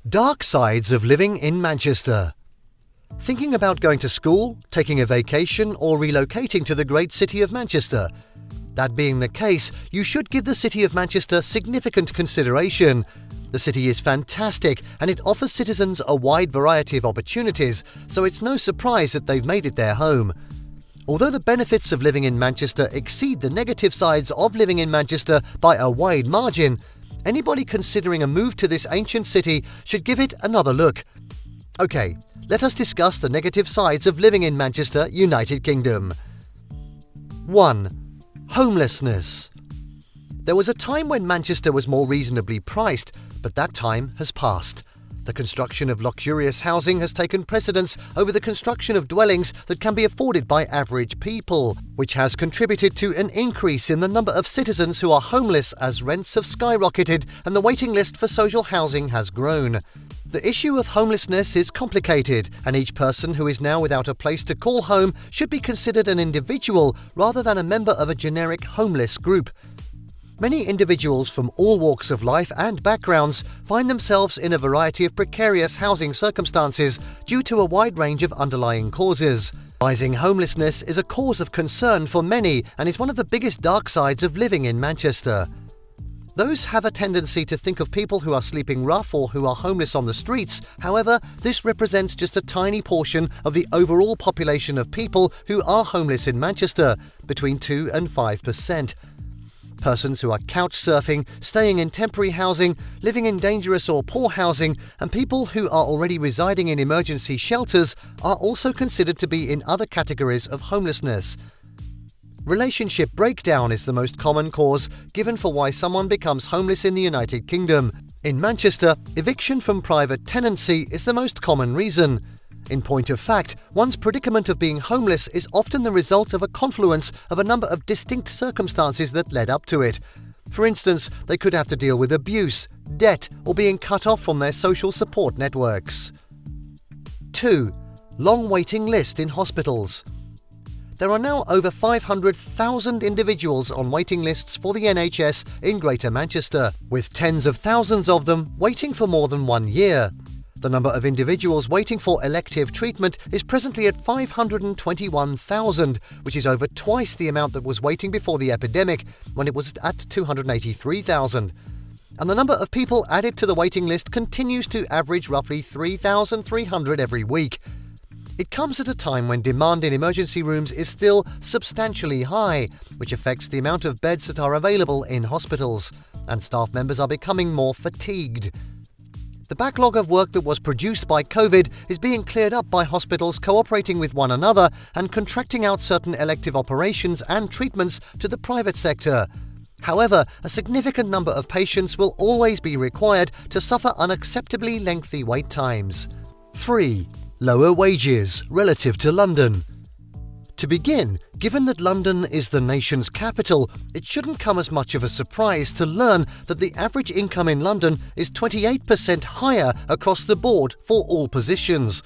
Dark sides of living in Manchester. Thinking about going to school, taking a vacation, or relocating to the great city of Manchester? That being the case, you should give the city of Manchester significant consideration. The city is fantastic and it offers citizens a wide variety of opportunities, so it's no surprise that they've made it their home. Although the benefits of living in Manchester exceed the negative sides of living in Manchester by a wide margin, anybody considering a move to this ancient city should give it another look. Okay, let us discuss the negative sides of living in Manchester, United Kingdom. 1. Homelessness. There was a time when Manchester was more reasonably priced, but that time has passed. The construction of luxurious housing has taken precedence over the construction of dwellings that can be afforded by average people, which has contributed to an increase in the number of citizens who are homeless as rents have skyrocketed and the waiting list for social housing has grown. The issue of homelessness is complicated, and each person who is now without a place to call home should be considered an individual rather than a member of a generic homeless group. Many individuals from all walks of life and backgrounds find themselves in a variety of precarious housing circumstances due to a wide range of underlying causes. Rising homelessness is a cause of concern for many and is one of the biggest dark sides of living in Manchester. Those have a tendency to think of people who are sleeping rough or who are homeless on the streets. However, this represents just a tiny portion of the overall population of people who are homeless in Manchester, between 2 and 5%. Persons who are couch surfing, staying in temporary housing, living in dangerous or poor housing, and people who are already residing in emergency shelters are also considered to be in other categories of homelessness. Relationship breakdown is the most common cause given for why someone becomes homeless in the United Kingdom. In Manchester, eviction from private tenancy is the most common reason. In point of fact, one's predicament of being homeless is often the result of a confluence of a number of distinct circumstances that led up to it. For instance, they could have to deal with abuse, debt, or being cut off from their social support networks. 2. Long waiting list in hospitals. There are now over 500,000 individuals on waiting lists for the NHS in Greater Manchester, with tens of thousands of them waiting for more than 1 year. The number of individuals waiting for elective treatment is presently at 521,000, which is over twice the amount that was waiting before the epidemic, when it was at 283,000. And the number of people added to the waiting list continues to average roughly 3,300 every week. It comes at a time when demand in emergency rooms is still substantially high, which affects the amount of beds that are available in hospitals, and staff members are becoming more fatigued. The backlog of work that was produced by COVID is being cleared up by hospitals cooperating with one another and contracting out certain elective operations and treatments to the private sector. However, a significant number of patients will always be required to suffer unacceptably lengthy wait times. 3. Lower wages relative to London. To begin, given that London is the nation's capital, it shouldn't come as much of a surprise to learn that the average income in London is 28% higher across the board for all positions.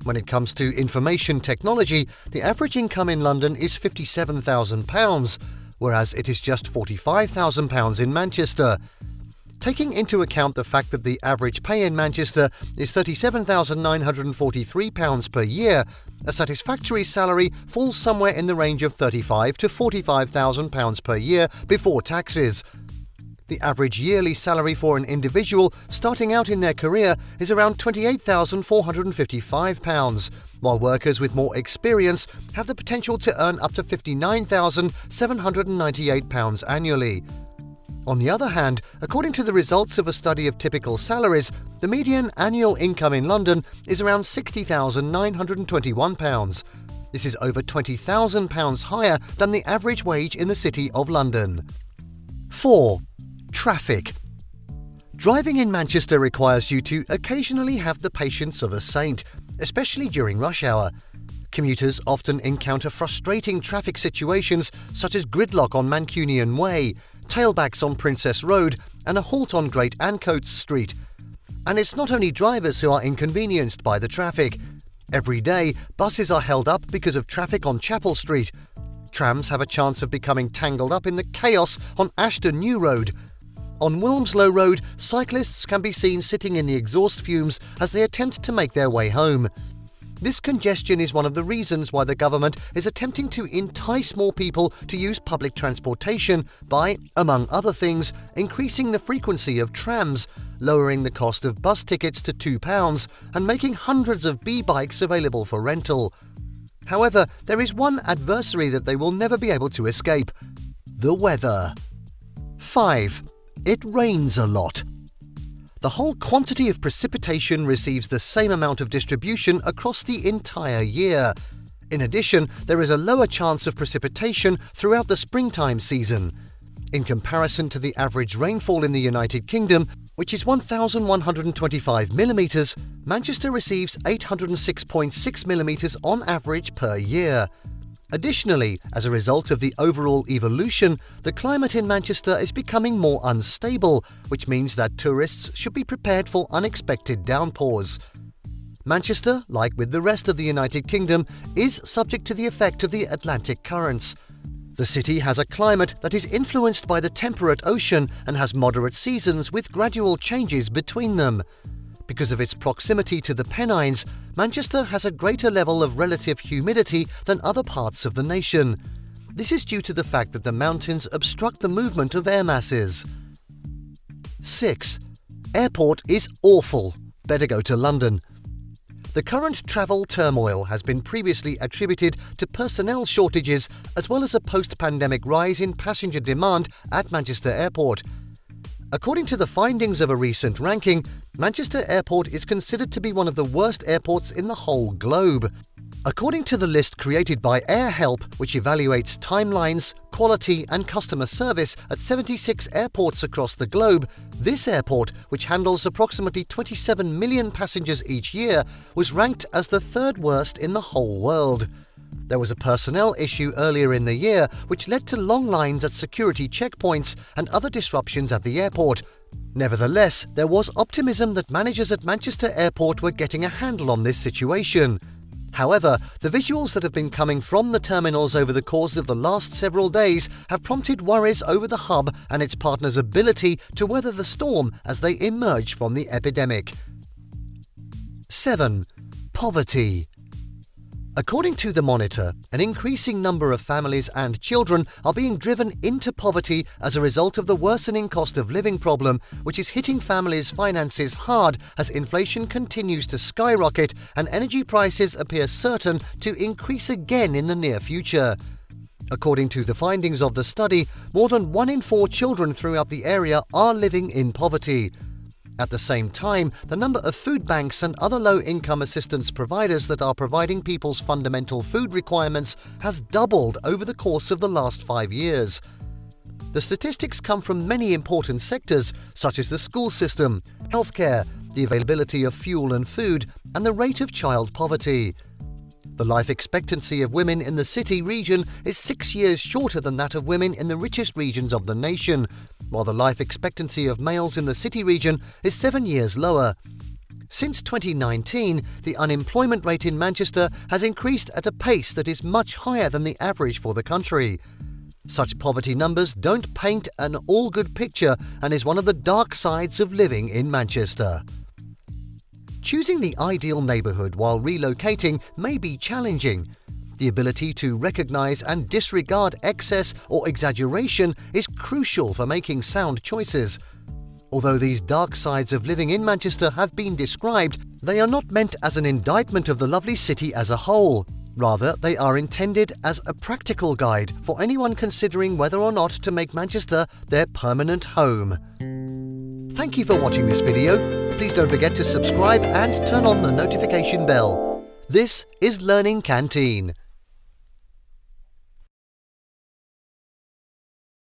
When it comes to information technology, the average income in London is £57,000, whereas it is just £45,000 in Manchester. Taking into account the fact that the average pay in Manchester is £37,943 per year, a satisfactory salary falls somewhere in the range of £35,000 to £45,000 per year before taxes. The average yearly salary for an individual starting out in their career is around £28,455, while workers with more experience have the potential to earn up to £59,798 annually. On the other hand, according to the results of a study of typical salaries, the median annual income in London is around £60,921. This is over £20,000 higher than the average wage in the City of London. 4. Traffic. Driving in Manchester requires you to occasionally have the patience of a saint, especially during rush hour. Commuters often encounter frustrating traffic situations such as gridlock on Mancunian Way, tailbacks on Princess Road, and a halt on Great Ancoats Street. And it's not only drivers who are inconvenienced by the traffic. Every day, buses are held up because of traffic on Chapel Street. Trams have a chance of becoming tangled up in the chaos on Ashton New Road. On Wilmslow Road, cyclists can be seen sitting in the exhaust fumes as they attempt to make their way home. This congestion is one of the reasons why the government is attempting to entice more people to use public transportation by, among other things, increasing the frequency of trams, lowering the cost of bus tickets to £2, and making hundreds of B-bikes available for rental. However, there is one adversary that they will never be able to escape: the weather. 5. It rains a lot. The whole quantity of precipitation receives the same amount of distribution across the entire year. In addition, there is a lower chance of precipitation throughout the springtime season. In comparison to the average rainfall in the United Kingdom, which is 1,125 millimetres, Manchester receives 806.6 millimetres on average per year. Additionally, as a result of the overall evolution, the climate in Manchester is becoming more unstable, which means that tourists should be prepared for unexpected downpours. Manchester, like with the rest of the United Kingdom, is subject to the effect of the Atlantic currents. The city has a climate that is influenced by the temperate ocean and has moderate seasons with gradual changes between them. Because of its proximity to the Pennines, Manchester has a greater level of relative humidity than other parts of the nation. This is due to the fact that the mountains obstruct the movement of air masses. 6. Airport is awful. Better go to London. The current travel turmoil has been previously attributed to personnel shortages as well as a post-pandemic rise in passenger demand at Manchester Airport. According to the findings of a recent ranking, Manchester Airport is considered to be one of the worst airports in the whole globe. According to the list created by AirHelp, which evaluates timelines, quality and customer service at 76 airports across the globe, this airport, which handles approximately 27 million passengers each year, was ranked as the third worst in the whole world. There was a personnel issue earlier in the year which led to long lines at security checkpoints and other disruptions at the airport. Nevertheless, there was optimism that managers at Manchester Airport were getting a handle on this situation. However, the visuals that have been coming from the terminals over the course of the last several days have prompted worries over the hub and its partners' ability to weather the storm as they emerge from the epidemic. 7. Poverty. According to the Monitor, an increasing number of families and children are being driven into poverty as a result of the worsening cost of living problem, which is hitting families' finances hard as inflation continues to skyrocket and energy prices appear certain to increase again in the near future. According to the findings of the study, more than 1 in 4 children throughout the area are living in poverty. At the same time, the number of food banks and other low-income assistance providers that are providing people's fundamental food requirements has doubled over the course of the last 5 years. The statistics come from many important sectors, such as the school system, healthcare, the availability of fuel and food, and the rate of child poverty. The life expectancy of women in the city region is 6 years shorter than that of women in the richest regions of the nation, while the life expectancy of males in the city region is 7 years lower. Since 2019, the unemployment rate in Manchester has increased at a pace that is much higher than the average for the country. Such poverty numbers don't paint an all-good picture and is one of the dark sides of living in Manchester. Choosing the ideal neighbourhood while relocating may be challenging. The ability to recognise and disregard excess or exaggeration is crucial for making sound choices. Although these dark sides of living in Manchester have been described, they are not meant as an indictment of the lovely city as a whole. Rather, they are intended as a practical guide for anyone considering whether or not to make Manchester their permanent home. Thank you for watching this video. Please don't forget to subscribe and turn on the notification bell. This is Learning Canteen.